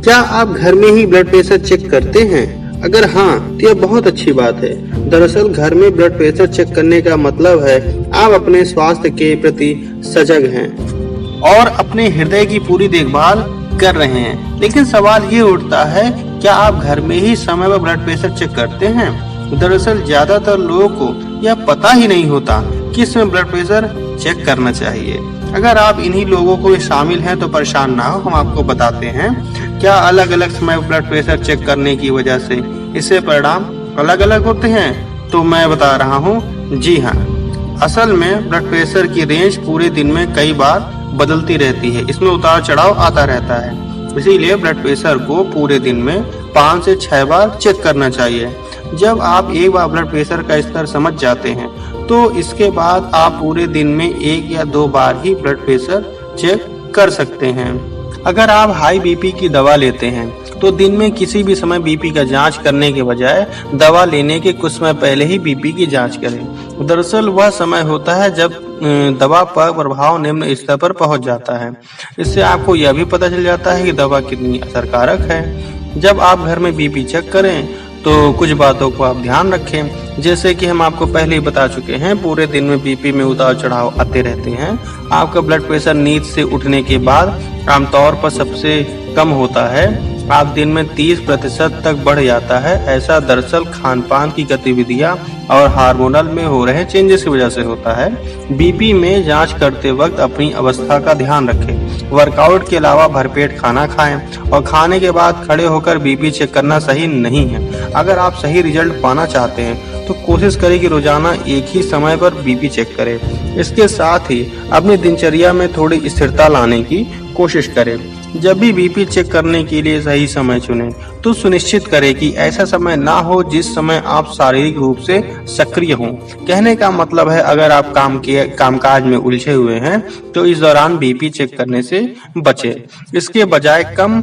क्या आप घर में ही ब्लड प्रेशर चेक करते हैं? अगर हाँ, तो यह बहुत अच्छी बात है। दरअसल घर में ब्लड प्रेशर चेक करने का मतलब है आप अपने स्वास्थ्य के प्रति सजग हैं और अपने हृदय की पूरी देखभाल कर रहे हैं। लेकिन सवाल ये उठता है, क्या आप घर में ही समय पर ब्लड प्रेशर चेक करते हैं? दरअसल ज्यादातर लोगों को यह पता ही नहीं होता कि इसमें ब्लड प्रेशर चेक करना चाहिए। अगर आप इन्हीं लोगों को शामिल हैं तो परेशान ना हो, हम आपको बताते हैं क्या अलग अलग समय ब्लड प्रेशर चेक करने की वजह से इससे परिणाम अलग अलग होते हैं। तो मैं बता रहा हूँ, जी हाँ, असल में ब्लड प्रेशर की रेंज पूरे दिन में कई बार बदलती रहती है। इसमें उतार चढ़ाव आता रहता है, इसीलिए ब्लड प्रेशर को पूरे दिन में 5 से 6 बार चेक करना चाहिए। जब आप एक बार ब्लड प्रेशर का स्तर समझ जाते हैं तो इसके बाद आप पूरे दिन में 1 या 2 बार ही ब्लड प्रेशर चेक कर सकते हैं। अगर आप हाई बीपी की दवा लेते हैं तो दिन में किसी भी समय बीपी का जांच करने के बजाय दवा लेने के कुछ समय पहले ही बीपी की जांच करें। दरअसल वह समय होता है जब दवा पर प्रभाव निम्न स्तर पर पहुंच जाता है। इससे आपको यह भी पता चल जाता है कि दवा कितनी असरकारक है। जब आप घर में बीपी चेक करें तो कुछ बातों को आप ध्यान रखें। जैसे कि हम आपको पहले ही बता चुके हैं, पूरे दिन में बीपी में उतार चढ़ाव आते रहते हैं। आपका ब्लड प्रेशर नींद से उठने के बाद आमतौर पर सबसे कम होता है। आप दिन में 30% तक बढ़ जाता है। ऐसा दरअसल खान पान की गतिविधियां और हार्मोनल में हो रहे चेंजेस की वजह से होता है। बीपी में जांच करते वक्त अपनी अवस्था का ध्यान रखें। वर्कआउट के अलावा भरपेट खाना खाएं और खाने के बाद खड़े होकर बीपी चेक करना सही नहीं है। अगर आप सही रिजल्ट पाना चाहते हैं तो कोशिश करें कि रोजाना एक ही समय पर बीपी चेक करें। इसके साथ ही अपनी दिनचर्या में थोड़ी स्थिरता लाने की कोशिश करें। जब भी बीपी चेक करने के लिए सही समय चुनें तो सुनिश्चित करें कि ऐसा समय ना हो जिस समय आप शारीरिक रूप से सक्रिय हों। कहने का मतलब है, अगर आप कामकाज में उलझे हुए हैं तो इस दौरान बीपी चेक करने से बचें। इसके बजाय काम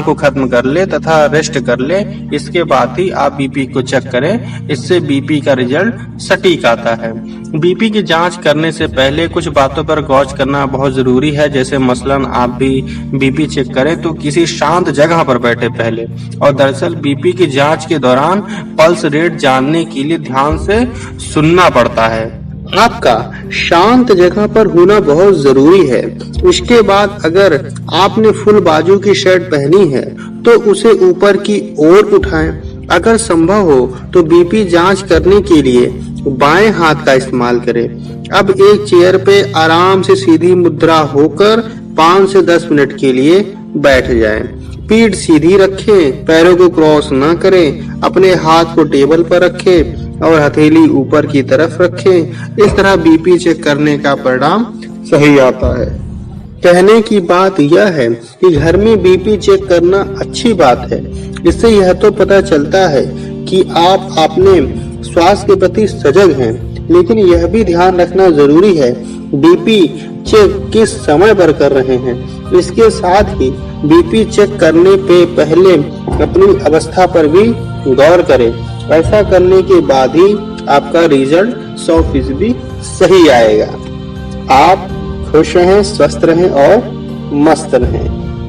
को खत्म कर ले तथा रेस्ट कर ले। इसके बाद ही आप बीपी को चेक करें। इससे बीपी का रिजल्ट सटीक आता है। बीपी की जांच करने से पहले कुछ बातों पर गौर करना बहुत जरूरी है। जैसे मसलन आप भी बीपी चेक करें तो किसी शांत जगह पर बैठे पहले। और दरअसल बीपी की जांच के दौरान पल्स रेट जानने के लिए ध्यान से सुनना पड़ता है। आपका शांत जगह पर होना बहुत जरूरी है। उसके बाद अगर आपने फुल बाजू की शर्ट पहनी है तो उसे ऊपर की ओर उठाएं। अगर संभव हो तो बीपी जांच करने के लिए बाएं हाथ का इस्तेमाल करें। अब एक चेयर पे आराम से सीधी मुद्रा होकर 5 से 10 मिनट के लिए बैठ जाएं। पीठ सीधी रखें, पैरों को क्रॉस न करें। अपने हाथ को टेबल पर रखें और हथेली ऊपर की तरफ रखें। इस तरह बीपी चेक करने का परिणाम सही आता है। कहने की बात यह है कि घर में बीपी चेक करना अच्छी बात है। इससे यह तो पता चलता है कि आप अपने स्वास्थ्य के प्रति सजग हैं, लेकिन यह भी ध्यान रखना जरूरी है बीपी चेक किस समय पर कर रहे हैं। इसके साथ ही बीपी चेक करने पे पहले अपनी अवस्था पर भी गौर करें। ऐसा करने के बाद ही आपका रिजल्ट 100% सही आएगा। आप खुश रहें, स्वस्थ रहें और मस्त रहें।